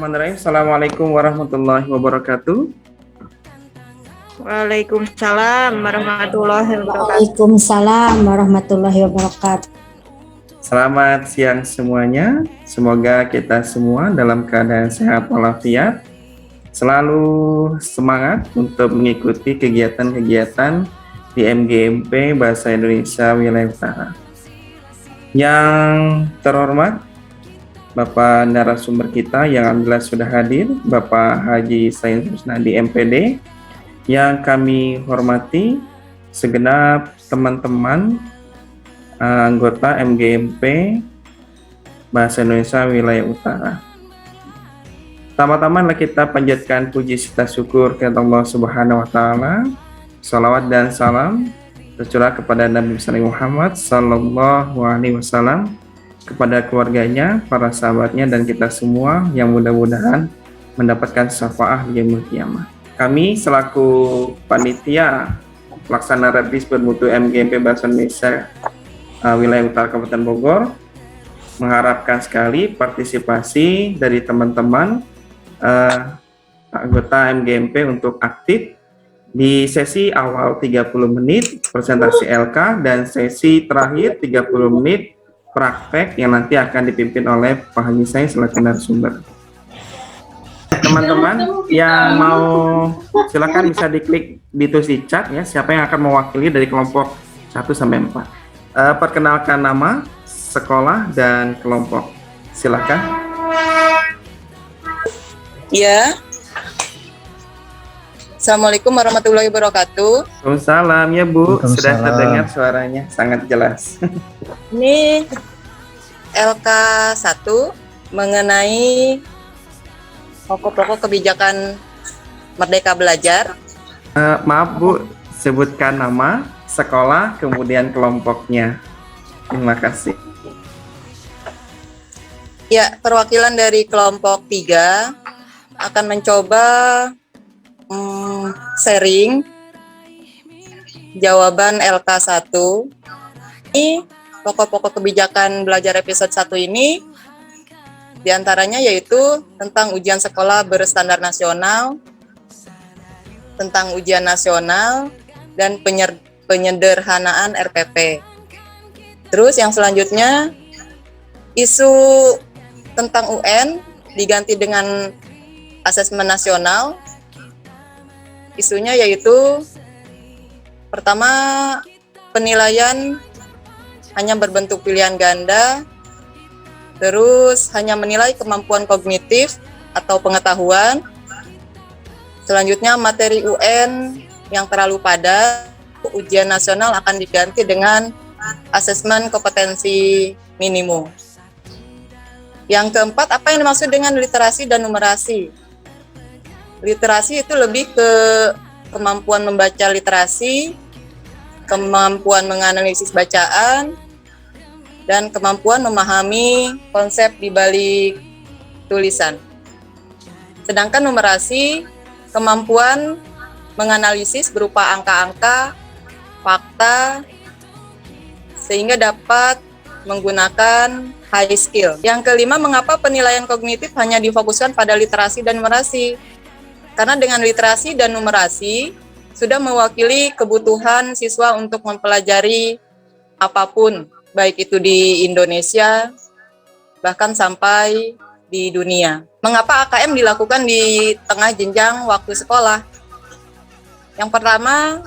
Bismillahirrahmanirrahim. Assalamualaikum warahmatullahi wabarakatuh. Waalaikumsalam warahmatullahi wabarakatuh. Waalaikumsalam warahmatullahi wabarakatuh. Selamat siang semuanya. Semoga kita semua dalam keadaan sehat walafiat, selalu semangat untuk mengikuti kegiatan-kegiatan di MGMP Bahasa Indonesia Wilayah Utara. Yang terhormat Bapak narasumber kita yang alhamdulillah sudah hadir, Bapak Haji Said Rusnadi MPD, yang kami hormati segenap teman-teman anggota MGMP Bahasa Indonesia Wilayah Utara. Pertama-tama kita panjatkan puji serta syukur kepada Allah Subhanahu wa taala. Salawat dan salam tercurah kepada Nabi Muhammad sallallahu alaihi wasallam, kepada keluarganya, para sahabatnya, dan kita semua yang mudah-mudahan mendapatkan syafaat di yaumul qiyamah. Kami selaku panitia pelaksana Repdis bermutu MGMP Bahasa Indonesia Wilayah Utara Kabupaten Bogor mengharapkan sekali partisipasi dari teman-teman anggota MGMP untuk aktif di sesi awal 30 menit presentasi LK dan sesi terakhir 30 menit praktek yang nanti akan dipimpin oleh Pak Haji saya selaku narasumber. Teman-teman yang mau silakan bisa diklik di tulis chat ya, siapa yang akan mewakili dari kelompok 1 sampai 4. Perkenalkan nama, sekolah, dan kelompok. Silakan. Ya. Assalamualaikum warahmatullahi wabarakatuh. Waalaikumsalam ya Bu, sudah terdengar suaranya sangat jelas. Ini LK1 mengenai pokok-pokok kebijakan Merdeka Belajar. Maaf Bu, sebutkan nama, sekolah, kemudian kelompoknya. Terima kasih. Ya, perwakilan dari kelompok 3 akan mencoba sharing jawaban LK1. Ini pokok-pokok kebijakan belajar episode 1 ini diantaranya yaitu tentang ujian sekolah berstandar nasional, tentang ujian nasional, dan penyederhanaan RPP. Terus yang selanjutnya isu tentang UN diganti dengan asesmen nasional. Isunya yaitu pertama, penilaian hanya berbentuk pilihan ganda, terus hanya menilai kemampuan kognitif atau pengetahuan. Selanjutnya materi UN yang terlalu padat, ujian nasional akan diganti dengan asesmen kompetensi minimum. Yang keempat, apa yang dimaksud dengan literasi dan numerasi? Literasi itu lebih ke kemampuan membaca literasi, kemampuan menganalisis bacaan, dan kemampuan memahami konsep di balik tulisan. Sedangkan numerasi, kemampuan menganalisis berupa angka-angka, fakta, sehingga dapat menggunakan high skill. Yang kelima, mengapa penilaian kognitif hanya difokuskan pada literasi dan numerasi? Karena dengan literasi dan numerasi sudah mewakili kebutuhan siswa untuk mempelajari apapun, baik itu di Indonesia, bahkan sampai di dunia. Mengapa AKM dilakukan di tengah jenjang waktu sekolah? Yang pertama,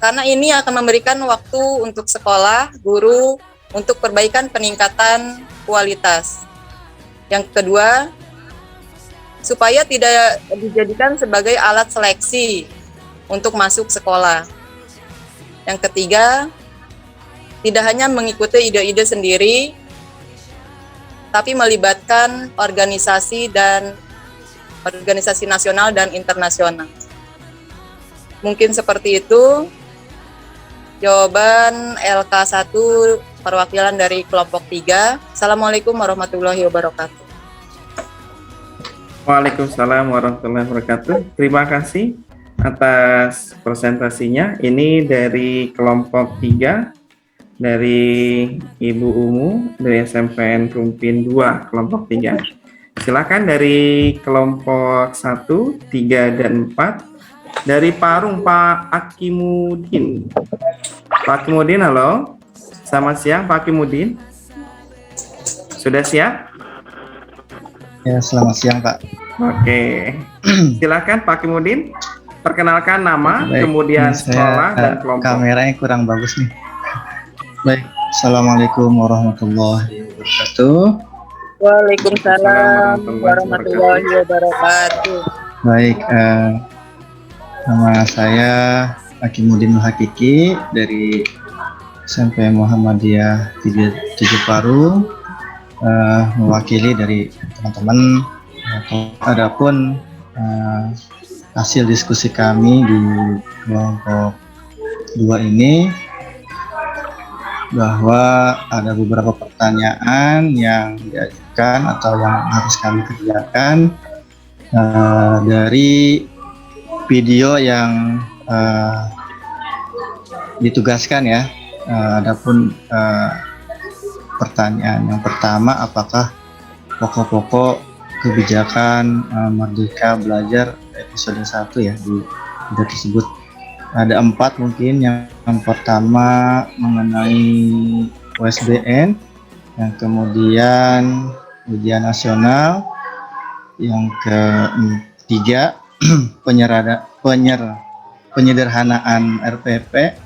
karena ini akan memberikan waktu untuk sekolah, guru, untuk perbaikan peningkatan kualitas. Yang kedua, supaya tidak dijadikan sebagai alat seleksi untuk masuk sekolah. Yang ketiga, tidak hanya mengikuti ide-ide sendiri, tapi melibatkan organisasi nasional dan internasional. Mungkin seperti itu jawaban LK1 perwakilan dari kelompok 3. Assalamualaikum warahmatullahi wabarakatuh. Waalaikumsalam warahmatullahi wabarakatuh. Terima kasih atas presentasinya. Ini dari kelompok 3 dari Ibu Umu dari SMPN Rumpin 2 kelompok 3. Silakan dari kelompok 1, 3, dan 4. Dari Parung, Pak Akimudin. Pak Akimudin, halo. Selamat siang, Pak Akimudin. Sudah siap? Ya, selamat siang, Pak. Oke. Silakan Pak Akimudin. Perkenalkan nama, Baik, kemudian ini sekolah dan kelompok. Kameranya kurang bagus nih. Baik, Assalamualaikum warahmatullahi wabarakatuh. Waalaikumsalam warahmatullahi wabarakatuh. Baik, nama saya Akimudin Hakiki dari SMP Muhammadiyah 7 Parung, mewakili dari teman-teman. Adapun hasil diskusi kami di kelompok 2 ini, bahwa ada beberapa pertanyaan yang diajukan atau yang harus kami kerjakan dari video yang ditugaskan ya. Adapun pertanyaan yang pertama, apakah pokok-pokok kebijakan Merdeka Belajar episode 1 ya di video tersebut. Ada 4 mungkin. Yang pertama mengenai USBN, yang kemudian ujian nasional, yang ketiga penyederhanaan RPP,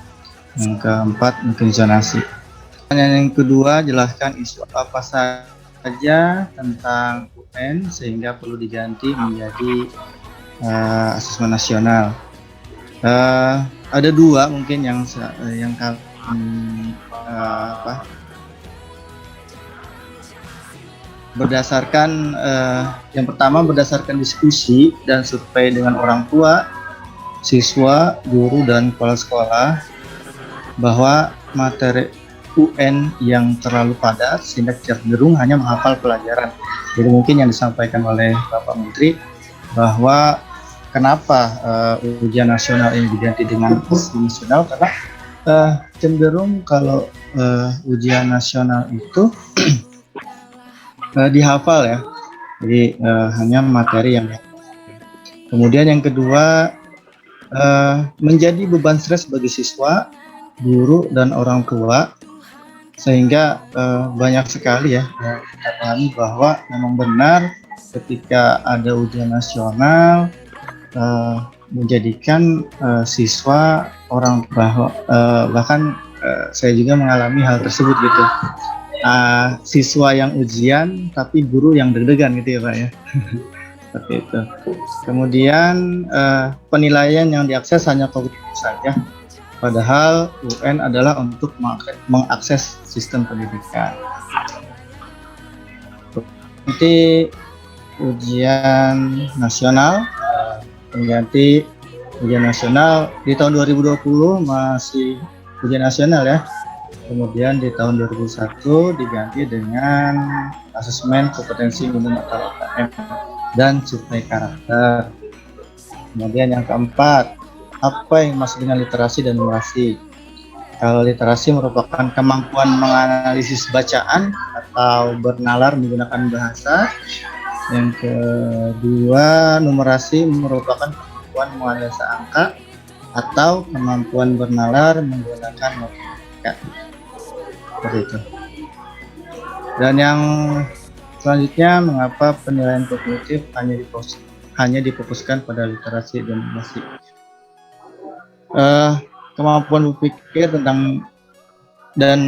yang keempat mungkin zonasi. Yang kedua, jelaskan isu apa saja tentang UN sehingga perlu diganti menjadi asesmen nasional. Ada 2 mungkin yang kami berdasarkan yang pertama berdasarkan diskusi dan survei dengan orang tua, siswa, guru, dan kepala sekolah, bahwa materi UN yang terlalu padat sehingga cenderung hanya menghafal pelajaran. Jadi mungkin yang disampaikan oleh Bapak Menteri, bahwa kenapa ujian nasional ini diganti dengan ujian nasional, karena cenderung kalau ujian nasional itu dihafal ya, jadi hanya materi yang kemudian yang kedua, menjadi beban stres bagi siswa, guru, dan orang tua, sehingga banyak sekali ya kita pahami bahwa memang benar ketika ada ujian nasional menjadikan siswa, orang bahkan saya juga mengalami hal tersebut gitu. Siswa yang ujian tapi guru yang deg-degan gitu ya Pak ya. Seperti itu. Kemudian penilaian yang diakses hanya kognitif saja, padahal UN adalah untuk mengakses sistem pendidikan. Nanti ujian nasional, mengganti ujian nasional di tahun 2020 masih ujian nasional ya. Kemudian di tahun 2001 diganti dengan asesmen kompetensi minimum atau AKM dan survei karakter. Kemudian yang keempat, apa yang dimaksud dengan literasi dan numerasi? Kalau literasi merupakan kemampuan menganalisis bacaan atau bernalar menggunakan bahasa. Yang kedua, numerasi merupakan kemampuan menganalisa angka atau kemampuan bernalar menggunakan matematika. Seperti itu. Dan yang selanjutnya, mengapa penilaian kognitif hanya difokuskan pada literasi dan numerasi? Kemampuan berpikir tentang dan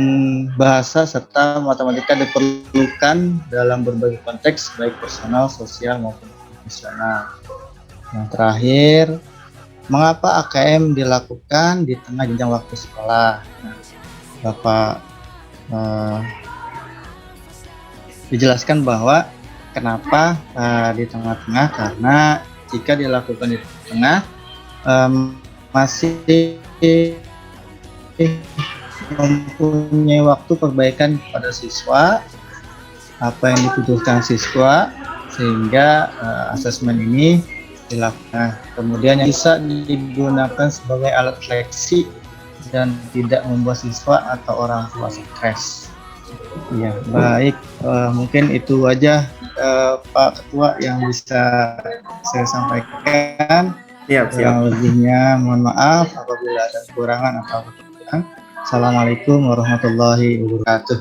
bahasa serta matematika diperlukan dalam berbagai konteks, baik personal, sosial, maupun profesional. Yang terakhir, mengapa AKM dilakukan di tengah jenjang waktu sekolah? Nah, Bapak dijelaskan bahwa kenapa di tengah-tengah, karena jika dilakukan di tengah masih mempunyai waktu perbaikan kepada siswa, apa yang dibutuhkan siswa, sehingga asesmen ini dilakukan. Kemudian yang bisa digunakan sebagai alat seleksi dan tidak membuat siswa atau orang tua stres. Ya, baik, mungkin itu aja Pak Ketua yang bisa saya sampaikan. Siap. Kurang lebihnya mohon maaf apabila ada kekurangan atau kekurangan. Assalamualaikum warahmatullahi wabarakatuh.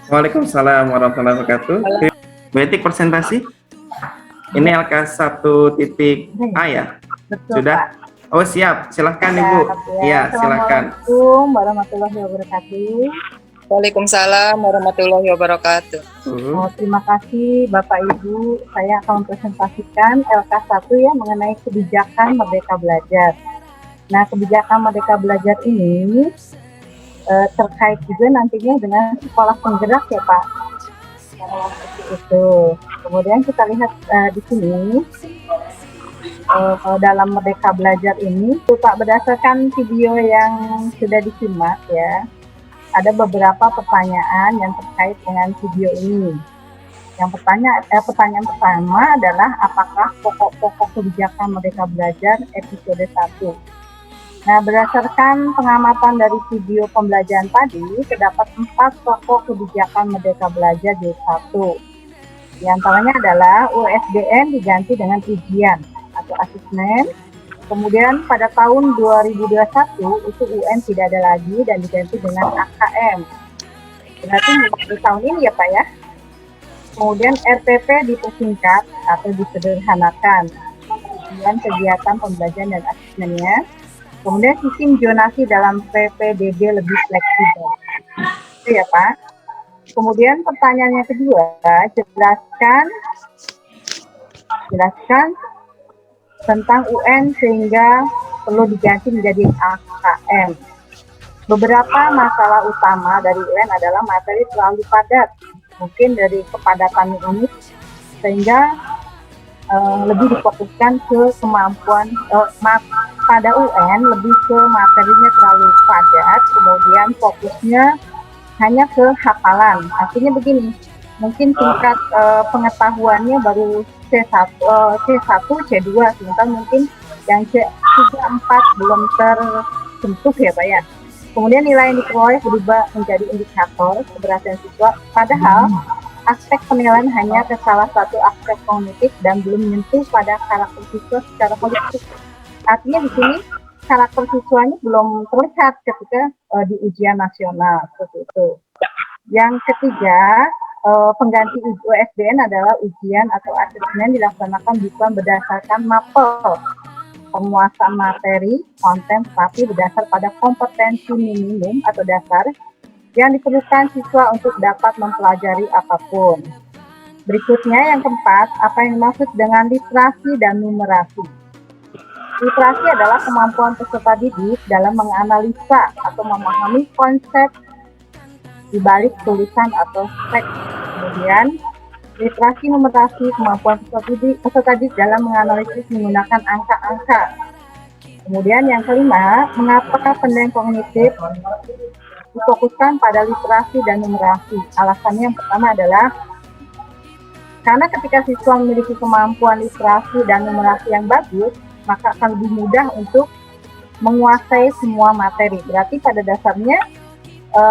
Waalaikumsalam warahmatullahi wabarakatuh. Betik presentasi. Ini LK1.A ya? Betul, Sudah? Pak. Oh siap, silahkan Siap, Ibu. ya. Iya, silahkan. Assalamualaikum warahmatullahi wabarakatuh. Waalaikumsalam warahmatullahi wabarakatuh. Terima kasih Bapak Ibu. Saya akan presentasikan LK1 ya mengenai kebijakan Merdeka Belajar. Nah, kebijakan Merdeka Belajar ini terkait juga nantinya dengan sekolah penggerak ya Pak. Itu. Kemudian kita lihat di sini dalam Merdeka Belajar ini, Pak, berdasarkan video yang sudah disimak ya, ada beberapa pertanyaan yang terkait dengan video ini. Yang pertanyaan pertama adalah apakah pokok-pokok kebijakan Merdeka Belajar episode 1. Nah, berdasarkan pengamatan dari video pembelajaran tadi, terdapat 4 pokok kebijakan Merdeka Belajar jilid 1. Di antaranya adalah USBN diganti dengan ujian atau asesmen. Kemudian pada tahun 2021 itu UN tidak ada lagi dan diganti dengan AKM. Berarti di tahun ini ya Pak ya. Kemudian RPP dipersingkat atau disederhanakan. Kemudian kegiatan pembelajaran dan asesmennya. Kemudian sistem zonasi dalam PPDB lebih fleksibel. Itu ya Pak. Kemudian pertanyaannya kedua, jelaskan tentang UN sehingga perlu diganti menjadi AKM. Beberapa masalah utama dari UN adalah materi terlalu padat, mungkin dari kepadatan ini sehingga lebih difokuskan ke kemampuan pada UN lebih ke materinya terlalu padat, kemudian fokusnya hanya ke hafalan. Artinya begini, mungkin tingkat pengetahuannya baru C1, C2, sementara mungkin yang C3, 4 belum tersentuh ya Pak ya. Kemudian nilai yang diperoleh berubah menjadi indikator keberhasilan siswa, padahal aspek penilaian hanya ke salah satu aspek kognitif dan belum menyentuh pada karakter siswa secara holistik. Artinya di sini karakter siswanya belum terlihat ketika di ujian nasional seperti itu. Yang ketiga, pengganti USBN adalah ujian atau asesmen dilaksanakan bukan berdasarkan mapel penguasaan materi, konten, tapi berdasar pada kompetensi minimum atau dasar yang diperlukan siswa untuk dapat mempelajari apapun. Berikutnya yang keempat, apa yang dimaksud dengan literasi dan numerasi. Literasi adalah kemampuan peserta didik dalam menganalisa atau memahami konsep di balik tulisan atau teks. Kemudian, literasi numerasi kemampuan peserta didik dalam menganalisis menggunakan angka-angka. Kemudian yang kelima, mengapa penilaian kognitif difokuskan pada literasi dan numerasi. Alasannya yang pertama adalah karena ketika siswa memiliki kemampuan literasi dan numerasi yang bagus, maka akan lebih mudah untuk menguasai semua materi. Berarti pada dasarnya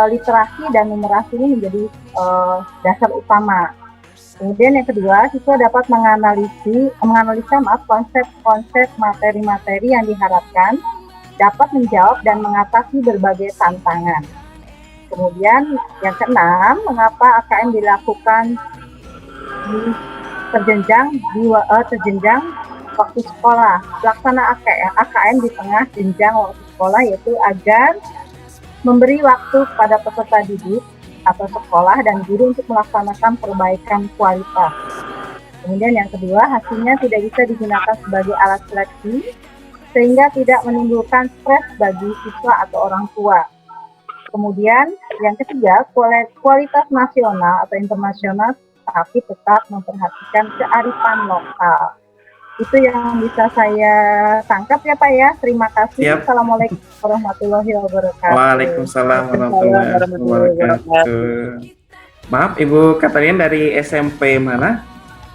literasi dan numerasi ini menjadi dasar utama. Kemudian yang kedua, siswa dapat menganalisa konsep-konsep materi-materi yang diharapkan, dapat menjawab dan mengatasi berbagai tantangan. Kemudian yang keenam, mengapa AKM dilakukan terjenjang waktu sekolah. Pelaksana AKM di tengah jenjang waktu sekolah yaitu agar memberi waktu pada peserta didik atau sekolah dan guru untuk melaksanakan perbaikan kualitas. Kemudian yang kedua, hasilnya tidak bisa digunakan sebagai alat seleksi sehingga tidak menimbulkan stres bagi siswa atau orang tua. Kemudian yang ketiga, kualitas nasional atau internasional tapi tetap memperhatikan kearifan lokal. Itu yang bisa saya tangkap ya Pak ya. Terima kasih. Siap. Assalamualaikum warahmatullahi wabarakatuh. Waalaikumsalam warahmatullahi wabarakatuh. Maaf, Ibu Katarina dari SMP mana?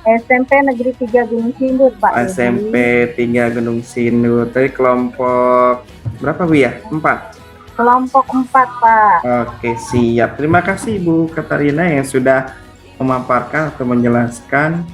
SMP Negeri 3 Gunung Sindur Pak. SMP 3 Gunung Sindur. Tadi kelompok berapa Bu ya? 4. Kelompok 4 Pak. Oke, siap. Terima kasih Ibu Katarina yang sudah memaparkan atau menjelaskan